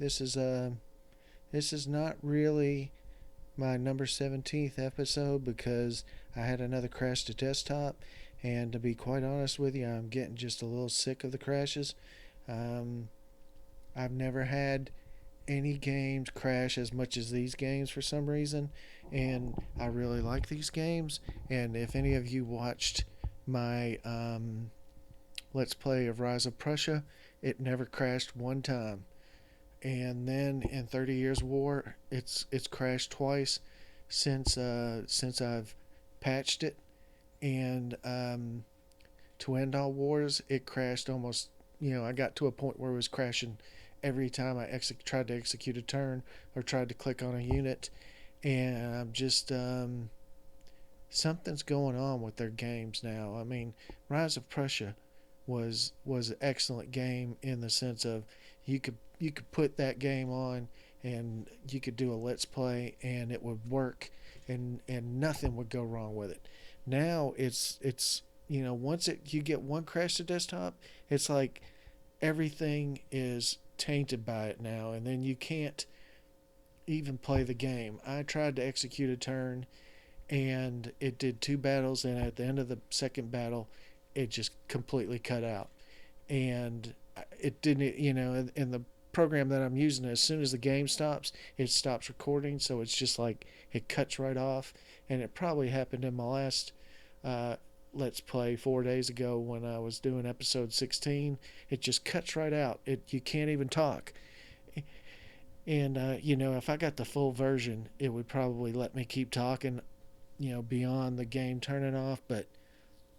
This is this is not really my number 17th episode because I had another crash to desktop, and to be quite honest with you, I'm getting just a little sick of the crashes. Um, I've never had any games crash as much as these games for some reason, and I really like these games. And if any of you watched my Let's Play of Rise of Prussia, it never crashed one time. And then in 30 Years War, it's crashed twice since I've patched it. And to end all wars, it crashed almost. I got to a point where it was crashing every time I tried to execute a turn or tried to click on a unit. And I'm just something's going on with their games now. I mean, Rise of Prussia was an excellent game in the sense of you could put that game on and you could do a let's play and it would work, and nothing would go wrong with it. Now it's once you get one crash to desktop, it's like everything is tainted by it now, and then you can't even play the game. I tried to execute a turn and it did two battles, and at the end of the second battle it just completely cut out. And it didn't, in the program that I'm using, as soon as the game stops, it stops recording, so it's just like it cuts right off. And it probably happened in my last uh, let's play 4 days ago when I was doing episode 16. It just cuts right out. You can't even talk. And if I got the full version, it would probably let me keep talking, beyond the game turning off. But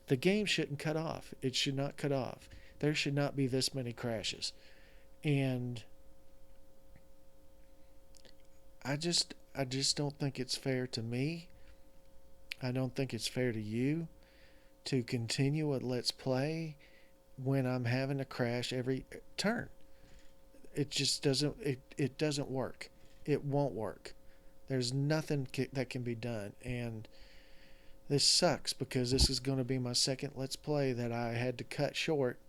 the game shouldn't cut off. It should not cut off. There should not be this many crashes. And I just don't think it's fair to me. I don't think it's fair to you to continue a let's play when I'm having a crash every turn. It just it doesn't work. It won't work. There's nothing that can be done, and this sucks because this is going to be my second let's play that I had to cut short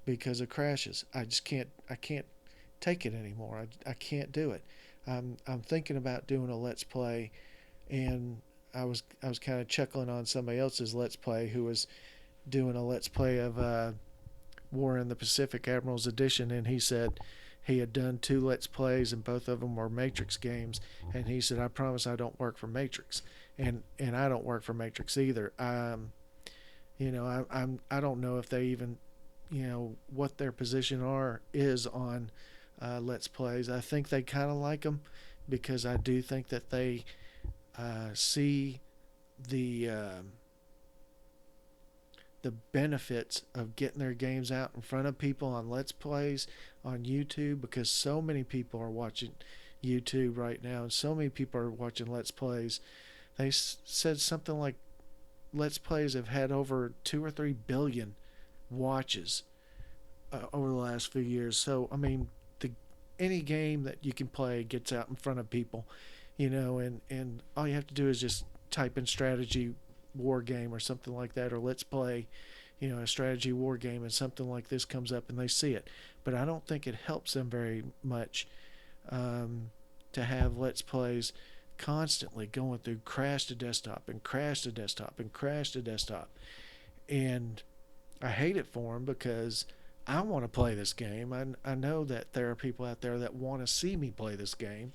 because of crashes. I can't take it anymore. I can't do it. I'm thinking about doing a let's play, and I was kind of chuckling on somebody else's let's play who was doing a let's play of War in the Pacific Admirals Edition, and he said he had done two let's plays and both of them were Matrix games, and he said, I promise I don't work for Matrix. And I don't work for Matrix either. I don't know if they even, what their position is on let's plays. I think they kind of like them because I do think that they see the uh, the benefits of getting their games out in front of people on let's plays on YouTube, because so many people are watching YouTube right now and so many people are watching let's plays. They said something like let's plays have had over 2 or 3 billion watches over the last few years. So I mean, any game that you can play gets out in front of people, and all you have to do is just type in strategy war game or something like that, or let's play, a strategy war game, and something like this comes up and they see it. But I don't think it helps them very much to have let's plays constantly going through crash to desktop and crash to desktop and crash to desktop. And I hate it for them because I want to play this game. I know that there are people out there that want to see me play this game,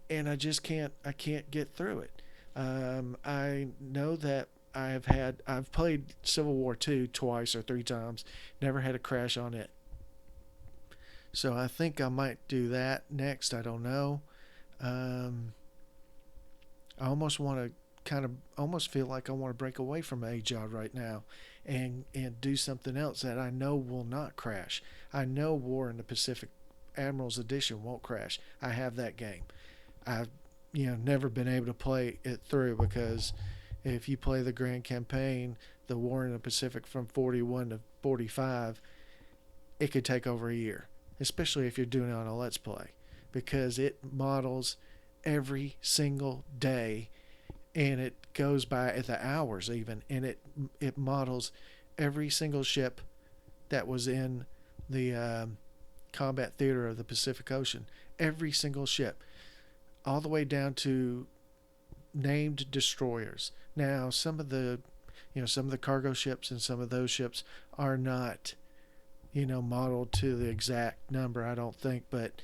and I can't get through it. I know that I've played Civil War 2 twice or three times, never had a crash on it. So I think I might do that next. I don't know. Um, I almost want to kind of almost feel like I want to break away from a job right now and do something else that I know will not crash. I know War in the Pacific Admirals Edition won't crash. I have that game. I've never been able to play it through because if you play the Grand Campaign, the War in the Pacific from 41 to 45, it could take over a year, especially if you're doing it on a Let's Play, because it models every single day, and it goes by at the hours even, and it models every single ship that was in the combat theater of the Pacific Ocean. Every single ship, all the way down to named destroyers. Now, some of the cargo ships and some of those ships are not, modeled to the exact number, I don't think, but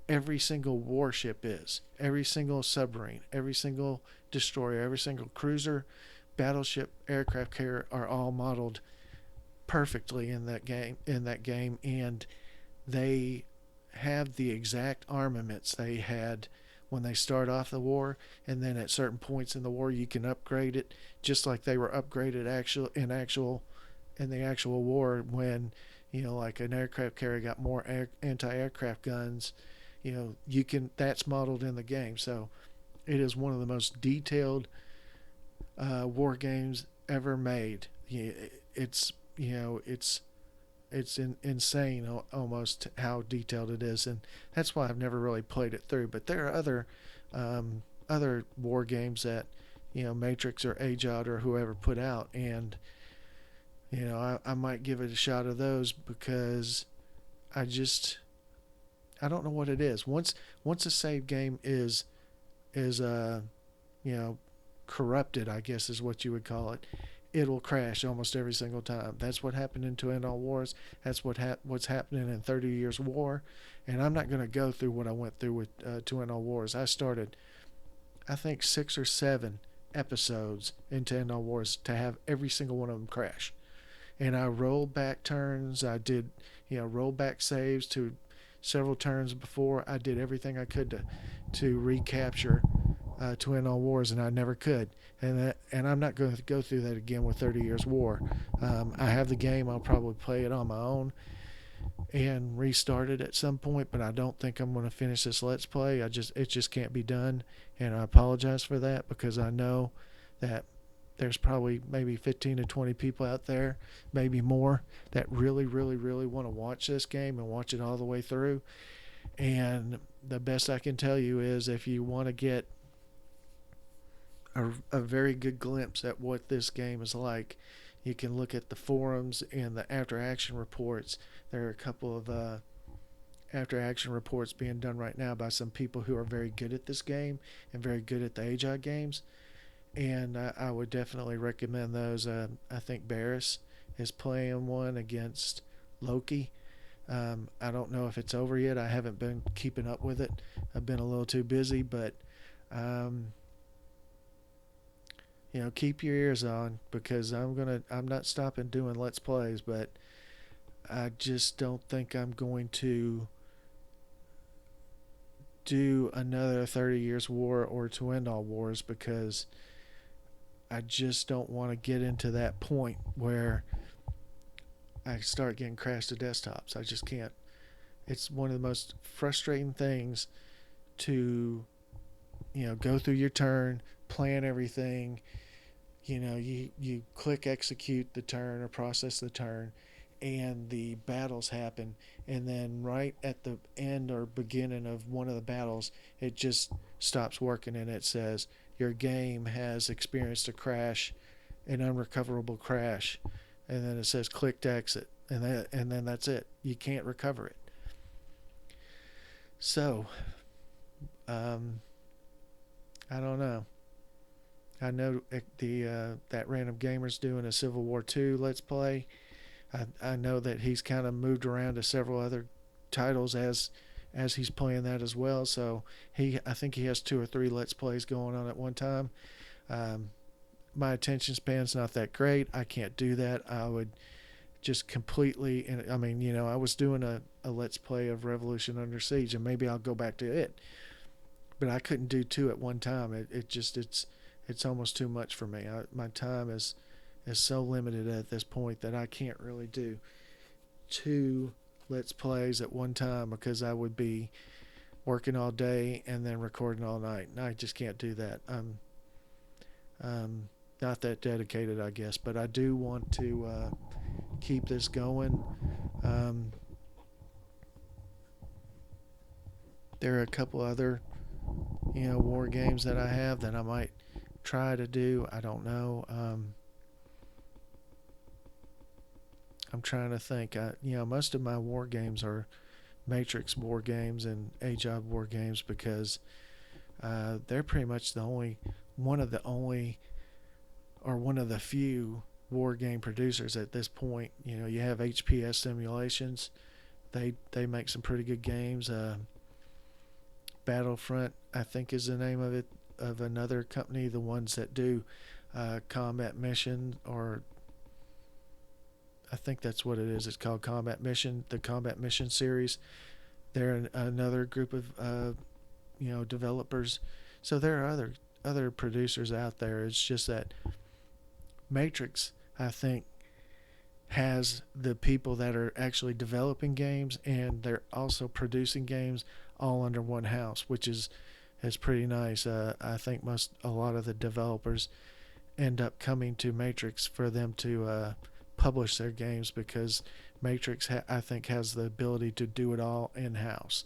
every single warship is. Every single submarine, every single destroyer, every single cruiser, battleship, aircraft carrier are all modeled perfectly in that game, and they have the exact armaments they had when they start off the war, and then at certain points in the war you can upgrade it just like they were upgraded in the actual war when like an aircraft carrier got more anti-aircraft guns. You can that's modeled in the game. So it is one of the most detailed war games ever made. It's insane almost how detailed it is, and that's why I've never really played it through. But there are other war games that Matrix or Ajod or whoever put out, and I might give it a shot of those because I just I don't know what it is. Once a save game is you know corrupted, I guess is what you would call it, it'll crash almost every single time. That's what happened in To End All Wars. That's what's happening in 30 Years War. And I'm not going to go through what I went through with To End All Wars. I started, I think, 6 or 7 episodes in To End All Wars to have every single one of them crash. And I rolled back turns. I did, roll back saves to several turns before. I did everything I could to recapture To End All Wars, and I never could. And I'm not going to go through that again with 30 Years War. I have the game. I'll probably play it on my own and restart it at some point, but I don't think I'm going to finish this Let's Play. It just can't be done, and I apologize for that because I know that there's probably maybe 15 to 20 people out there, maybe more, that really, really, really want to watch this game and watch it all the way through. And the best I can tell you is if you want to get a very good glimpse at what this game is like, you can look at the forums and the after action reports. There are a couple of after action reports being done right now by some people who are very good at this game and very good at the Ajod games. And I would definitely recommend those. I think Barris is playing one against Loki. I don't know if it's over yet. I haven't been keeping up with it. I've been a little too busy, but keep your ears on because I'm not stopping doing Let's Plays, but I just don't think I'm going to do another 30 Years War or To End All Wars because I just don't want to get into that point where I start getting crashed to desktops. I just can't. It's one of the most frustrating things to, go through your turn, plan everything. You click execute the turn or process the turn, and the battles happen. And then right at the end or beginning of one of the battles, it just stops working and it says, your game has experienced a crash, an unrecoverable crash, and then it says click to exit, and then that's it. You can't recover it. So, I don't know. I know that Random Gamer's doing a Civil War II Let's Play. I know that he's kind of moved around to several other titles as he's playing that as well. So I think he has 2 or 3 Let's Plays going on at one time. My attention span's not that great. I can't do that. I would just completely. I mean, I was doing a Let's Play of Revolution Under Siege, and maybe I'll go back to it. But I couldn't do 2 at one time. It's almost too much for me. My time is so limited at this point that I can't really do 2 Let's Plays at one time because I would be working all day and then recording all night. And I just can't do that. I'm not that dedicated, I guess, but I do want to keep this going. There are a couple other, war games that I have that I might try to do. I don't know. I'm trying to think. Most of my war games are Matrix board games and Age of board games because they're pretty much the only one of the only or one of the few war game producers at this point. You know, you have HPS Simulations. They make some pretty good games. Battlefront, I think, is the name of it, of another company. The ones that do combat mission, or I think that's what it is. It's called Combat Mission, the Combat Mission series. They're another group of developers. So there are other producers out there. It's just that Matrix, I think, has the people that are actually developing games and they're also producing games all under one house, which is pretty nice. I think a lot of the developers end up coming to Matrix for them to publish their games because Matrix, I think, has the ability to do it all in house,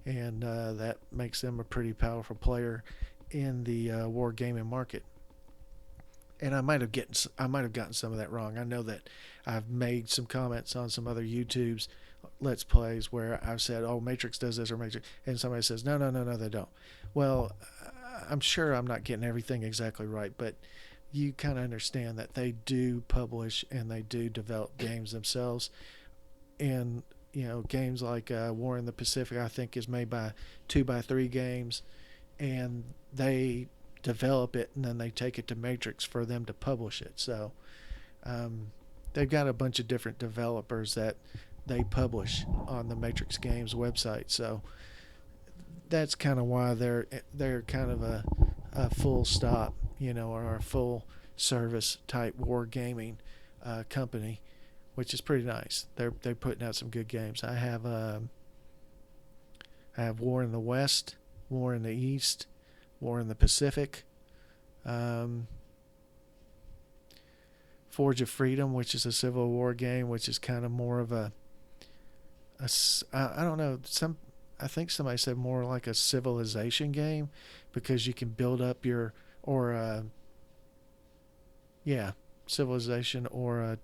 and that makes them a pretty powerful player in the wargaming market. And I might have gotten some of that wrong. I know that I've made some comments on some other YouTube's Let's Plays where I've said, "Oh, Matrix does this or Matrix," and somebody says, "No, no, no, no, they don't." Well, I'm sure I'm not getting everything exactly right, but you kind of understand that they do publish and they do develop games themselves. And games like War in the Pacific, I think, is made by 2x3 Games, and they develop it and then they take it to Matrix for them to publish it. So they've got a bunch of different developers that they publish on the Matrix Games website. So that's kind of why they're kind of a full stop, or a full service type war gaming company, which is pretty nice. They're putting out some good games. I have War in the West, War in the East, War in the Pacific, um, Forge of Freedom, which is a Civil War game, which is kind of more of I don't know, I think somebody said more like a civilization game because you can build up your, or yeah, civilization, or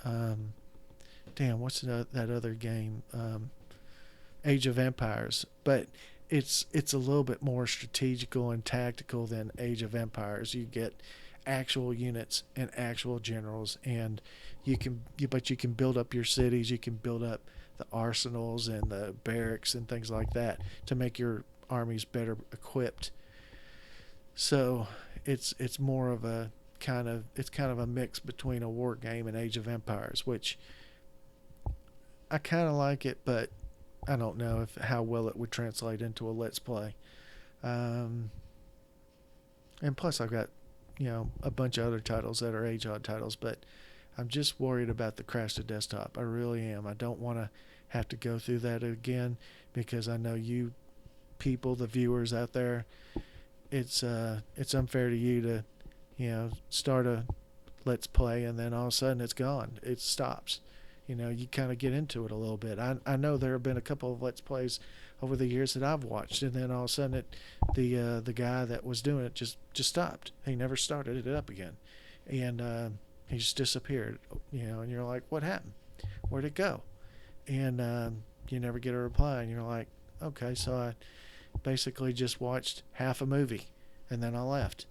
damn, what's that other game? Age of Empires, but it's a little bit more strategical and tactical than Age of Empires. You get actual units and actual generals, and but you can build up your cities. You can build up the arsenals and the barracks and things like that to make your armies better equipped. So it's more of a kind of a mix between a war game and Age of Empires, which I kind of like it, but I don't know if how well it would translate into a Let's Play. Um, and plus, I've got a bunch of other titles that are Age odd titles, but I'm just worried about the crash to desktop. I really am. I don't want to have to go through that again because I know you people, the viewers out there, it's unfair to you to start a Let's Play and then all of a sudden it's gone. It stops. You kind of get into it a little bit. I know there have been a couple of Let's Plays over the years that I've watched, and then all of a sudden the guy that was doing it just stopped. He never started it up again, and he just disappeared. And you're like, what happened? Where'd it go? And you never get a reply, and you're like, okay, so I basically just watched half a movie, and then I left.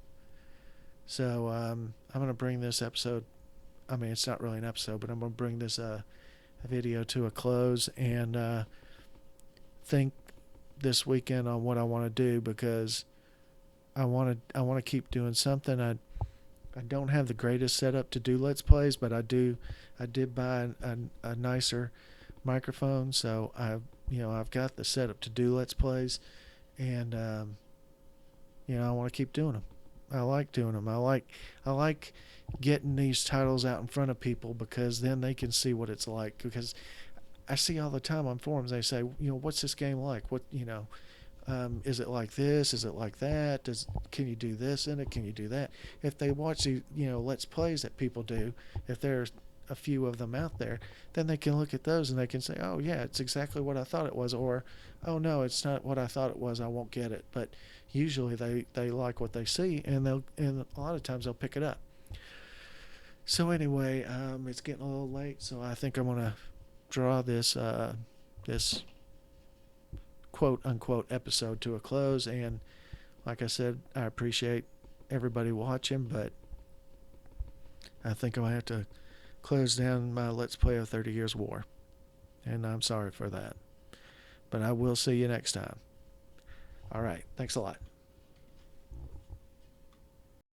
So I'm gonna bring this episode. I mean, it's not really an episode, but I'm going to bring this video to a close and think this weekend on what I want to do because I want to keep doing something. I don't have the greatest setup to do Let's Plays, but I did buy a nicer microphone, so I've got the setup to do Let's Plays, and I want to keep doing them. I like doing them. I like getting these titles out in front of people because then they can see what it's like. Because I see all the time on forums they say, what's this game like? What is it like this? Is it like that? Can you do this in it? Can you do that? If they watch the Let's Plays that people do, if there's a few of them out there, then they can look at those and they can say, oh yeah, it's exactly what I thought it was, or oh no, it's not what I thought it was. I won't get it. But usually they like what they see, and a lot of times they'll pick it up. So anyway, it's getting a little late, so I think I'm gonna draw this quote unquote episode to a close. And like I said, I appreciate everybody watching, but I think I'm going to have to close down my Let's Play of 30 Years War. And I'm sorry for that. But I will see you next time. All right. Thanks a lot.